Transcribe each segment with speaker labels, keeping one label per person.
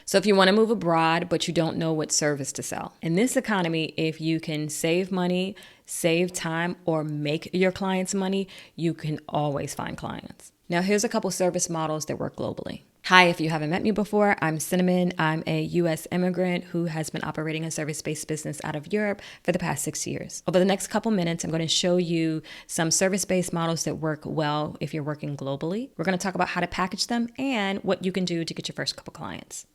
Speaker 1: So if you want to move abroad, but you don't know what service to sell, in this economy, if you can save money, save time, or make your clients money, you can always find clients. Now, here's a couple service models that work globally. Hi, if you haven't met me before, I'm Cinnamon. I'm a U.S. immigrant who has been operating a service-based business out of Europe for the past 6 years. Over the next couple minutes, I'm going to show you some service-based models that work well if you're working globally. We're going to talk about how to package them and what you can do to get your first couple clients.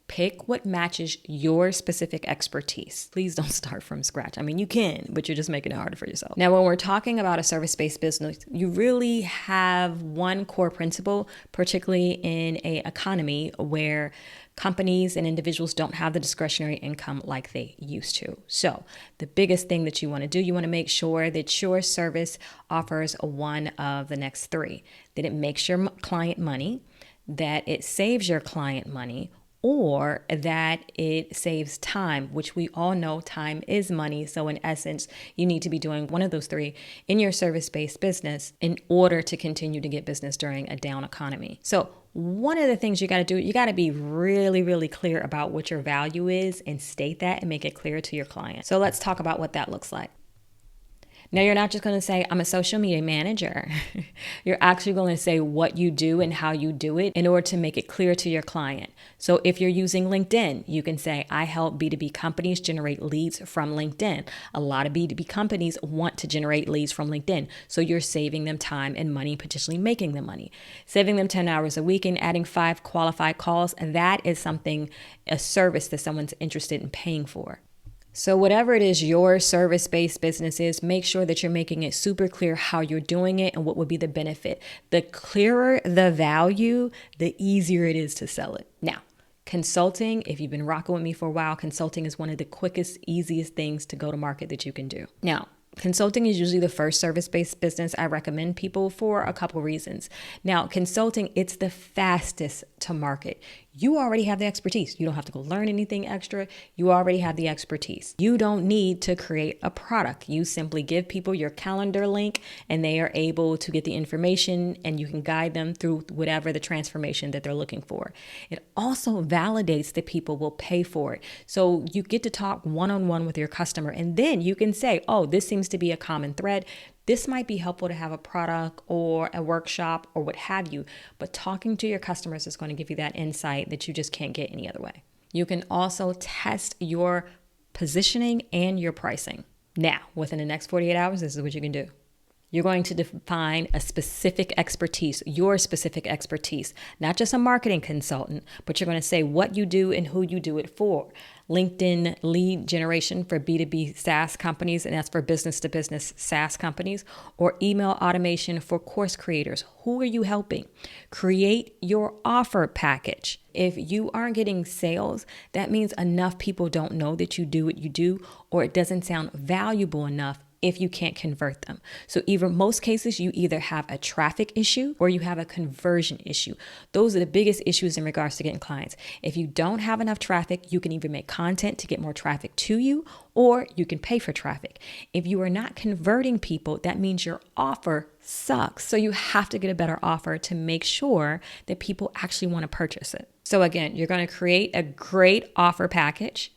Speaker 1: Pick what matches your specific expertise. Please don't start from scratch. I mean, you can, but you're just making it harder for yourself. Now, when we're talking about a service-based business, you really have one core principle, particularly in an economy where companies and individuals don't have the discretionary income like they used to. So the biggest thing that you want to do, you want to make sure that your service offers one of the next three, that it makes your client money, that it saves your client money, or that it saves time, which we all know time is money. So in essence, you need to be doing one of those three in your service-based business in order to continue to get business during a down economy. So one of the things you got to do, you got to be really, really clear about what your value is and state that and make it clear to your client. So let's talk about what that looks like. Now, you're not just going to say, I'm a social media manager. You're actually going to say what you do and how you do it in order to make it clear to your client. So if you're using LinkedIn, you can say, I help B2B companies generate leads from LinkedIn. A lot of B2B companies want to generate leads from LinkedIn. So you're saving them time and money, potentially making them money. Saving them 10 hours a week and adding 5 qualified calls. That is something, a service that someone's interested in paying for. So whatever it is your service-based business is, make sure that you're making it super clear how you're doing it and what would be the benefit. The clearer the value, the easier it is to sell it. Now, consulting, if you've been rocking with me for a while, consulting is one of the quickest, easiest things to go to market that you can do. Now, consulting is usually the first service-based business I recommend people for a couple reasons. Now, consulting, it's the fastest to market. You already have the expertise. You don't have to go learn anything extra. You already have the expertise. You don't need to create a product. You simply give people your calendar link and they are able to get the information and you can guide them through whatever the transformation that they're looking for. It also validates that people will pay for it. So you get to talk one-on-one with your customer and then you can say, oh, this seems to be a common thread. This might be helpful to have a product or a workshop or what have you, but talking to your customers is going to give you that insight that you just can't get any other way. You can also test your positioning and your pricing. Now, within the next 48 hours, this is what you can do. You're going to define a specific expertise, your specific expertise, not just a marketing consultant, but you're going to say what you do and who you do it for. LinkedIn lead generation for B2B SaaS companies, and that's for business to business SaaS companies, or email automation for course creators. Who are you helping? Create your offer package. If you aren't getting sales, that means enough people don't know that you do what you do, or it doesn't sound valuable enough if you can't convert them. So most cases, you either have a traffic issue or you have a conversion issue. Those are the biggest issues in regards to getting clients. If you don't have enough traffic, you can either make content to get more traffic to you, or you can pay for traffic. If you are not converting people, that means your offer sucks. So you have to get a better offer to make sure that people actually want to purchase it. So again, you're going to create a great offer package.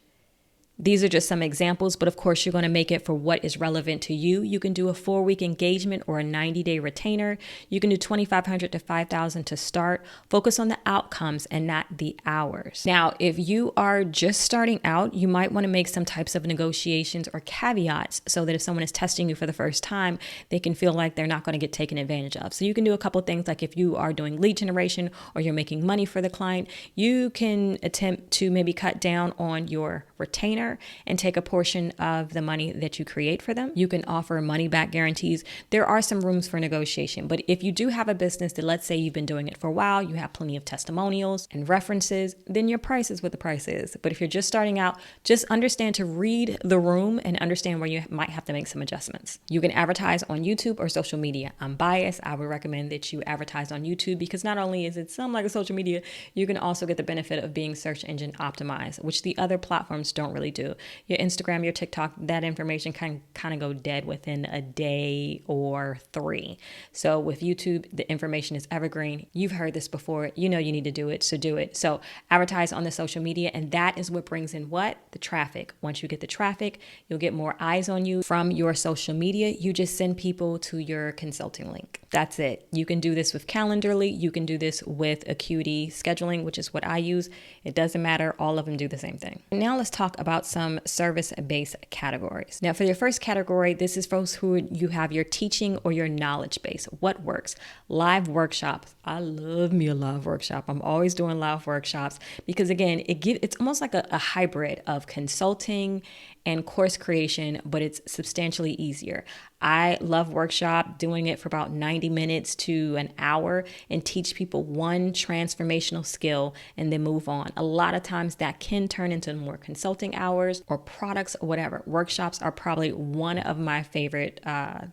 Speaker 1: These are just some examples, but of course you're going to make it for what is relevant to you. You can do a 4-week engagement or a 90-day retainer. You can do $2,500 to $5,000 to start. Focus on the outcomes and not the hours. Now, if you are just starting out, you might want to make some types of negotiations or caveats so that if someone is testing you for the first time, they can feel like they're not going to get taken advantage of. So you can do a couple of things, like if you are doing lead generation or you're making money for the client, you can attempt to maybe cut down on your retainer and take a portion of the money that you create for them. You can offer money back guarantees. There are some rooms for negotiation, but if you do have a business that, let's say you've been doing it for a while, you have plenty of testimonials and references, then your price is what the price is. But if you're just starting out, just understand to read the room and understand where you might have to make some adjustments. You can advertise on YouTube or social media. I'm biased. I would recommend that you advertise on YouTube because not only is it something like a social media, you can also get the benefit of being search engine optimized, which the other platforms don't really do. Your Instagram, your TikTok, that information can kind of go dead within a day or 3. So with YouTube, the information is evergreen. You've heard this before. You know you need to do it, so do it. So advertise on the social media, and that is what brings in what? The traffic. Once you get the traffic, you'll get more eyes on you from your social media. You just send people to your consulting link. That's it. You can do this with Calendarly. You can do this with Acuity scheduling, which is what I use. It doesn't matter. All of them do the same thing. And now let's talk about some service-based categories. Now for your first category, this is folks who you have your teaching or your knowledge base. What works? Live workshops. I love me a live workshop. I'm always doing live workshops because again, it's almost like a hybrid of consulting and course creation, but it's substantially easier. I love workshop, doing it for about 90 minutes to an hour and teach people one transformational skill and then move on. A lot of times that can turn into more consulting hours or products or whatever. Workshops are probably one of my favorite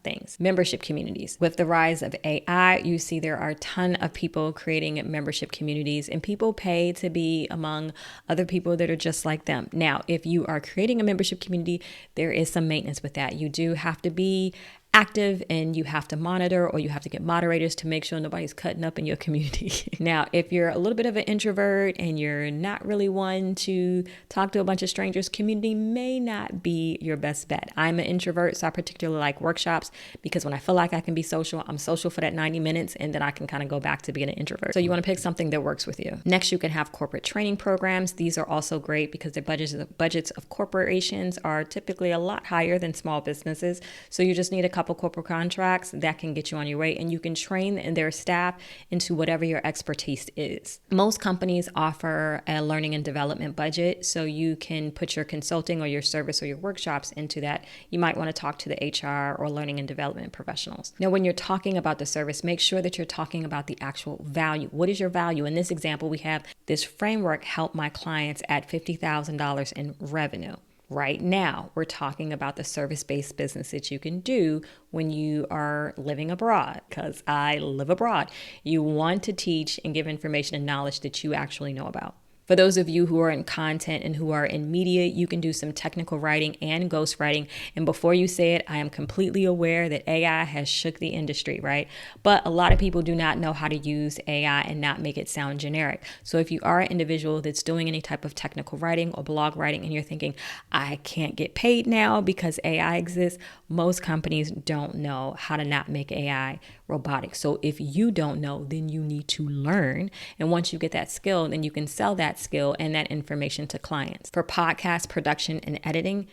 Speaker 1: things. Membership communities. With the rise of AI, you see there are a ton of people creating membership communities and people pay to be among other people that are just like them. Now, if you are creating a membership community, there is some maintenance with that. You do have to be active and you have to monitor or you have to get moderators to make sure nobody's cutting up in your community. Now, if you're a little bit of an introvert and you're not really one to talk to a bunch of strangers, community may not be your best bet. I'm an introvert, so I particularly like workshops because when I feel like I can be social, I'm social for that 90 minutes and then I can kind of go back to being an introvert. So you want to pick something that works with you. Next, you can have corporate training programs. These are also great because the budgets of corporations are typically a lot higher than small businesses. So you just need a couple corporate contracts that can get you on your way and you can train their staff into whatever your expertise is. Most companies offer a learning and development budget, so you can put your consulting or your service or your workshops into that. You might want to talk to the HR or learning and development professionals. Now, when you're talking about the service, make sure that you're talking about the actual value. What is your value? In this example, we have this framework help my clients at $50,000 in revenue. Right now, we're talking about the service-based business that you can do when you are living abroad, because I live abroad. You want to teach and give information and knowledge that you actually know about. For those of you who are in content and who are in media, you can do some technical writing and ghostwriting. And before you say it, I am completely aware that AI has shook the industry, right? But a lot of people do not know how to use AI and not make it sound generic. So if you are an individual that's doing any type of technical writing or blog writing and you're thinking, I can't get paid now because AI exists, most companies don't know how to not make AI robotic. So if you don't know, then you need to learn. And once you get that skill, then you can sell that skill and that information to clients. For podcast production and editing,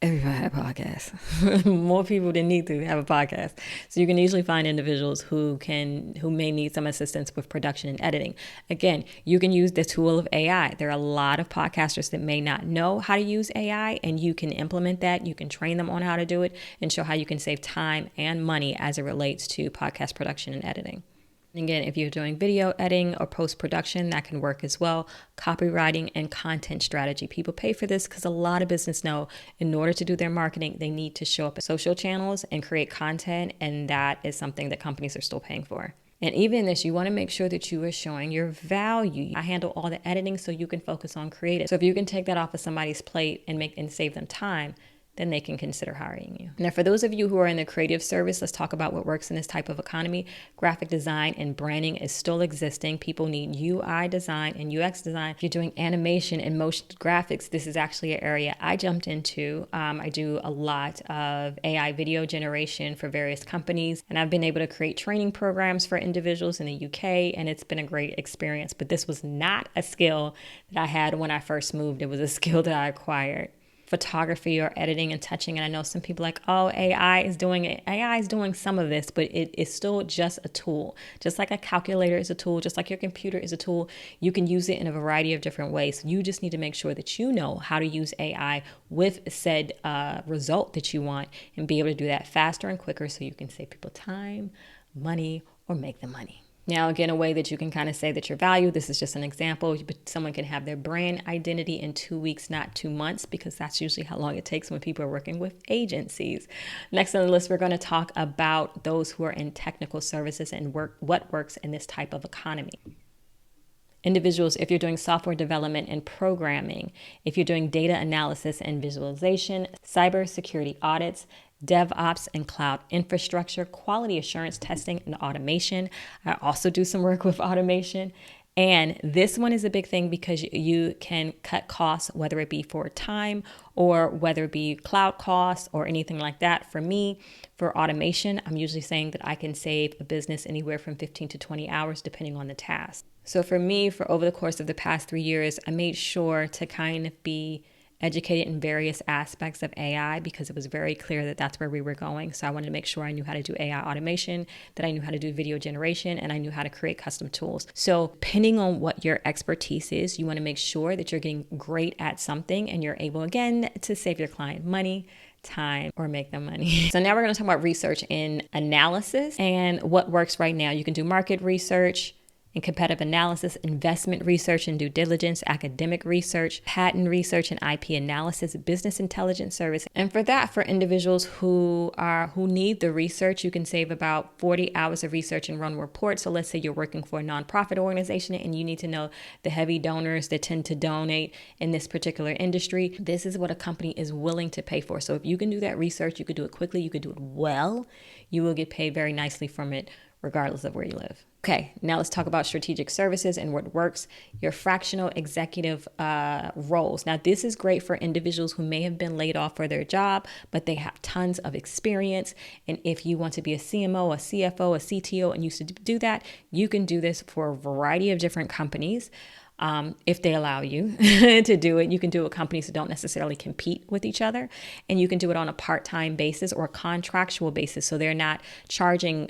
Speaker 1: everybody have a podcast. More people than need to have a podcast. So you can easily find individuals who may need some assistance with production and editing. Again, you can use the tool of AI. There are a lot of podcasters that may not know how to use AI, and you can implement that. You can train them on how to do it and show how you can save time and money as it relates to podcast production and editing. Again, if you're doing video editing or post-production, that can work as well. Copywriting and content strategy. People pay for this because a lot of business know in order to do their marketing, they need to show up at social channels and create content. And that is something that companies are still paying for. And even in this, you want to make sure that you are showing your value. I handle all the editing so you can focus on creative. So if you can take that off of somebody's plate and save them time, then they can consider hiring you. Now, for those of you who are in the creative service, let's talk about what works in this type of economy. Graphic design and branding is still existing. People need UI design and UX design. If you're doing animation and motion graphics, this is actually an area I jumped into. I do a lot of AI video generation for various companies, and I've been able to create training programs for individuals in the UK, and it's been a great experience. But this was not a skill that I had when I first moved. It was a skill that I acquired. Photography or editing and touching. And I know some people like, oh, AI is doing it. AI is doing some of this, but it is still just a tool. Just like a calculator is a tool, just like your computer is a tool, you can use it in a variety of different ways. You just need to make sure that you know how to use AI with said result that you want and be able to do that faster and quicker so you can save people time, money, or make them money. Now, again, a way that you can kind of say that you're valued, this is just an example, but someone can have their brand identity in 2 weeks, not 2 months, because that's usually how long it takes when people are working with agencies. Next on the list, we're going to talk about those who are in technical services and what works in this type of economy. Individuals, if you're doing software development and programming, if you're doing data analysis and visualization, cybersecurity audits, DevOps and cloud infrastructure, quality assurance testing and automation. I also do some work with automation. And this one is a big thing because you can cut costs, whether it be for time or whether it be cloud costs or anything like that. For me, for automation, I'm usually saying that I can save a business anywhere from 15 to 20 hours, depending on the task. So for me, for over the course of the past 3 years, I made sure to kind of be educated in various aspects of AI because it was very clear that that's where we were going. So I wanted to make sure I knew how to do AI automation, that I knew how to do video generation, and I knew how to create custom tools. So depending on what your expertise is, you want to make sure that you're getting great at something and you're able, again, to save your client money, time, or make them money. So now we're going to talk about research and analysis and what works right now. You can do market research and competitive analysis, investment research and due diligence, academic research, patent research and IP analysis, business intelligence service. And for that, for individuals who need the research, you can save about 40 hours of research and run reports. So let's say you're working for a nonprofit organization and you need to know the heavy donors that tend to donate in this particular industry. This is what a company is willing to pay for. So if you can do that research, you could do it quickly, you could do it well, you will get paid very nicely from it, regardless of where you live. Okay, now let's talk about strategic services and what works. Your fractional executive roles. Now, this is great for individuals who may have been laid off for their job, but they have tons of experience. And if you want to be a CMO, a CFO, a CTO, and used to do that, you can do this for a variety of different companies. If they allow you to do it. You can do it with companies that don't necessarily compete with each other. And you can do it on a part-time basis or a contractual basis. So they're not having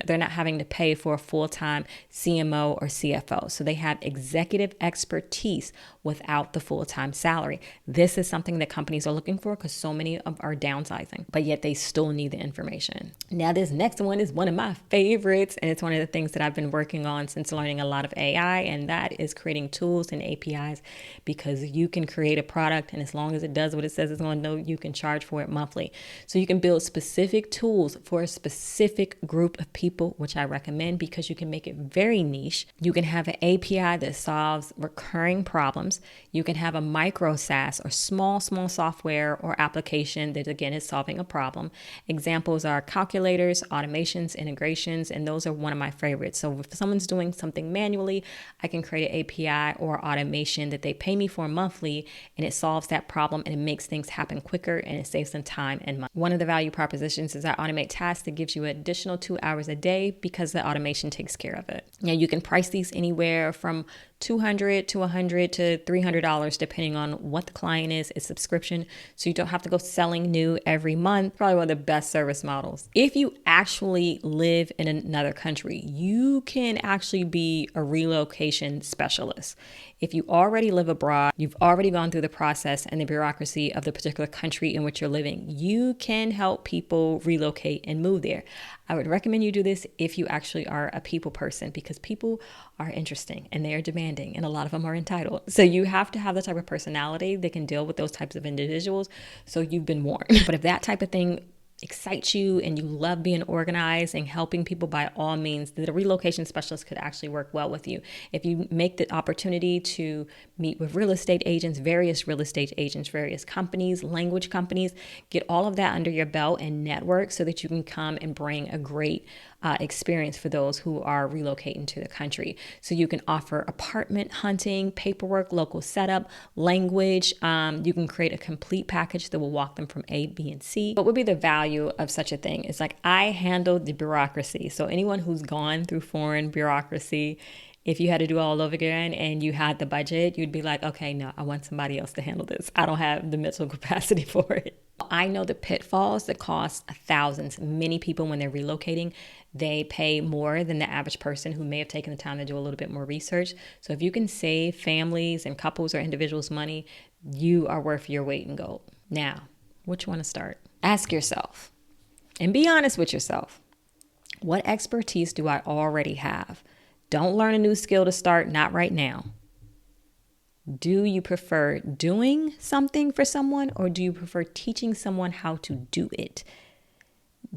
Speaker 1: to pay for a full-time CMO or CFO. So they have executive expertise without the full-time salary. This is something that companies are looking for because so many are downsizing, but yet they still need the information. Now, this next one is one of my favorites, and it's one of the things that I've been working on since learning a lot of AI, and that is creating tools and APIs, because you can create a product, and as long as it does what it says it's going to do, you can charge for it monthly. So you can build specific tools for a specific group of people, which I recommend because you can make it very niche. You can have an API that solves recurring problems. You can have a micro SaaS or small software or application that, again, is solving a problem. Examples are calculators, automations, integrations, and those are one of my favorites. So if someone's doing something manually, I can create an API or automation that they pay me for monthly, and it solves that problem and it makes things happen quicker and it saves them time and money. One of the value propositions is I automate tasks that gives you an additional 2 hours a day because the automation takes care of it. Now, you can price these anywhere from $200 to $100 to $300, depending on what the client is. It's subscription, so you don't have to go selling new every month. Probably one of the best service models. If you actually live in another country, you can actually be a relocation specialist. If you already live abroad, you've already gone through the process and the bureaucracy of the particular country in which you're living, you can help people relocate and move there. I would recommend you do this if you actually are a people person, because people are interesting and they are demanding and a lot of them are entitled. So you have to have the type of personality that can deal with those types of individuals. So you've been warned. But if that type of thing excites you and you love being organized and helping people, by all means, the relocation specialist could actually work well with you. If you make the opportunity to meet with real estate agents, various companies, language companies, get all of that under your belt and network so that you can come and bring a great experience for those who are relocating to the country. So you can offer apartment hunting, paperwork, local setup, language. You can create a complete package that will walk them from A, B, and C. What would be the value of such a thing? It's like, I handled the bureaucracy. So anyone who's gone through foreign bureaucracy, if you had to do all over again and you had the budget, you'd be like, okay, no, I want somebody else to handle this. I don't have the mental capacity for it. I know the pitfalls that cost thousands. Many people, when they're relocating, they pay more than the average person who may have taken the time to do a little bit more research. So if you can save families and couples or individuals money, you are worth your weight in gold. Now, which one to start? Ask yourself and be honest with yourself. What expertise do I already have? Don't learn a new skill to start, not right now. Do you prefer doing something for someone, or do you prefer teaching someone how to do it?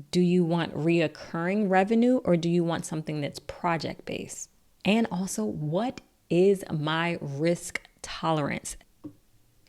Speaker 1: Do you want reoccurring revenue, or do you want something that's project-based? And also, what is my risk tolerance?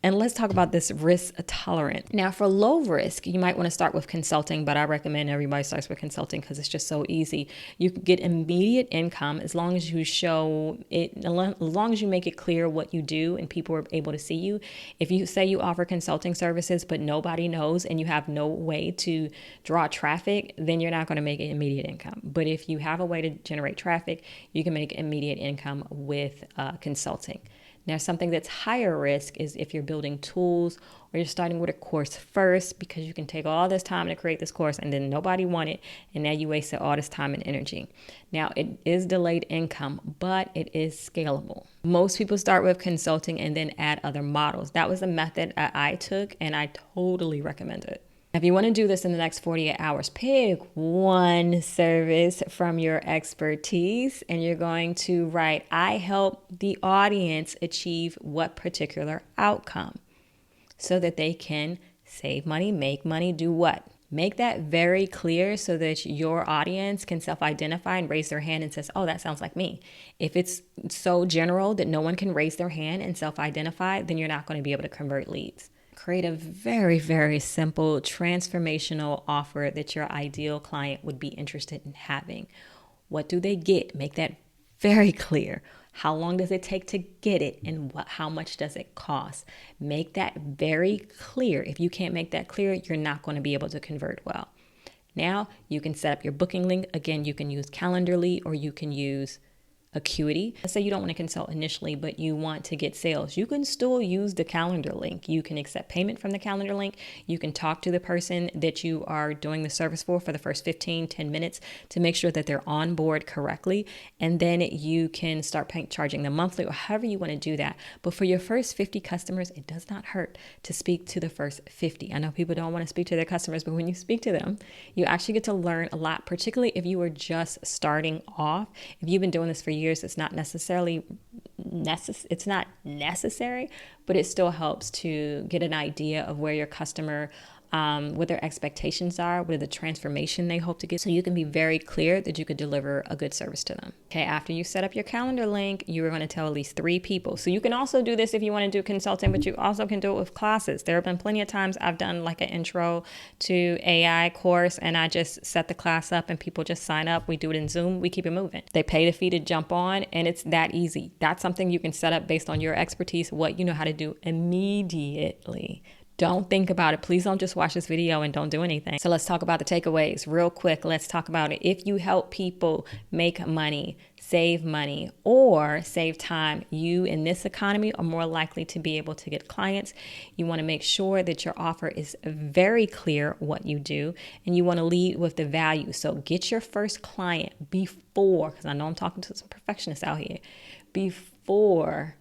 Speaker 1: And let's talk about this risk tolerance. Now, for low risk, you might want to start with consulting, but I recommend everybody starts with consulting because it's just so easy. You can get immediate income as long as you show it, as long as you make it clear what you do and people are able to see you. If you say you offer consulting services, but nobody knows and you have no way to draw traffic, then you're not going to make an immediate income. But if you have a way to generate traffic, you can make immediate income with consulting. Now, something that's higher risk is if you're building tools or you're starting with a course first, because you can take all this time to create this course and then nobody wanted, and now you wasted all this time and energy. Now, it is delayed income, but it is scalable. Most people start with consulting and then add other models. That was the method I took, and I totally recommend it. If you want to do this in the next 48 hours, pick one service from your expertise and you're going to write, I help the audience achieve what particular outcome, so that they can save money, make money, do what? Make that very clear so that your audience can self-identify and raise their hand and says, oh, that sounds like me. If it's so general that no one can raise their hand and self-identify, then you're not going to be able to convert leads. Create a very, very simple transformational offer that your ideal client would be interested in having. What do they get? Make that very clear. How long does it take to get it, and how much does it cost? Make that very clear. If you can't make that clear, you're not going to be able to convert well. Now you can set up your booking link. Again, you can use Calendly or you can use Acuity. Let's say you don't want to consult initially, but you want to get sales. You can still use the calendar link. You can accept payment from the calendar link. You can talk to the person that you are doing the service for the first 10 minutes to make sure that they're on board correctly. And then you can start charging them monthly or however you want to do that. But for your first 50 customers, it does not hurt to speak to the first 50. I know people don't want to speak to their customers, but when you speak to them, you actually get to learn a lot, particularly if you were just starting off. If you've been doing this for years, it's not necessarily it's not necessary, but it still helps to get an idea of where your customer, what their expectations are, what are the transformation they hope to get, so you can be very clear that you could deliver a good service to them. Okay, after you set up your calendar link, you are going to tell at least 3 people. So you can also do this if you want to do consulting, but you also can do it with classes. There have been plenty of times I've done like an intro to AI course and I just set the class up and people just sign up. We do it in Zoom. We keep it moving. They pay the fee to jump on and it's that easy. That's something you can set up based on your expertise, what you know how to do immediately. Don't think about it. Please don't just watch this video and don't do anything. So let's talk about the takeaways real quick. Let's talk about it. If you help people make money, save money, or save time, you in this economy are more likely to be able to get clients. You want to make sure that your offer is very clear what you do, and you want to lead with the value. So get your first client before, because I know I'm talking to some perfectionists out here, before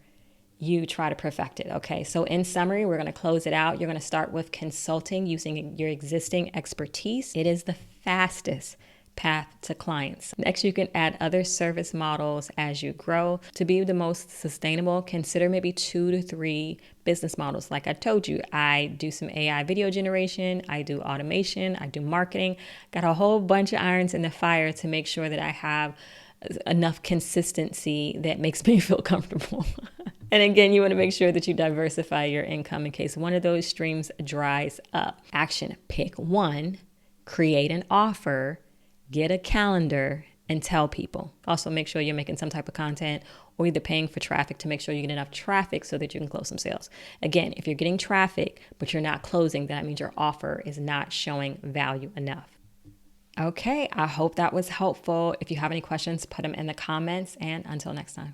Speaker 1: you try to perfect it. Okay, so in summary, we're going to close it out. You're going to start with consulting using your existing expertise. It is the fastest path to clients. Next, you can add other service models as you grow. To be the most sustainable, consider maybe 2 to 3 business models. Like I told you, I do some AI video generation, I do automation, I do marketing. Got a whole bunch of irons in the fire to make sure that I have enough consistency that makes me feel comfortable. And again, you want to make sure that you diversify your income in case one of those streams dries up. Action, pick one, create an offer, get a calendar, and tell people. Also make sure you're making some type of content or either paying for traffic to make sure you get enough traffic so that you can close some sales. Again, if you're getting traffic, but you're not closing, that means your offer is not showing value enough. Okay, I hope that was helpful. If you have any questions, put them in the comments, and until next time.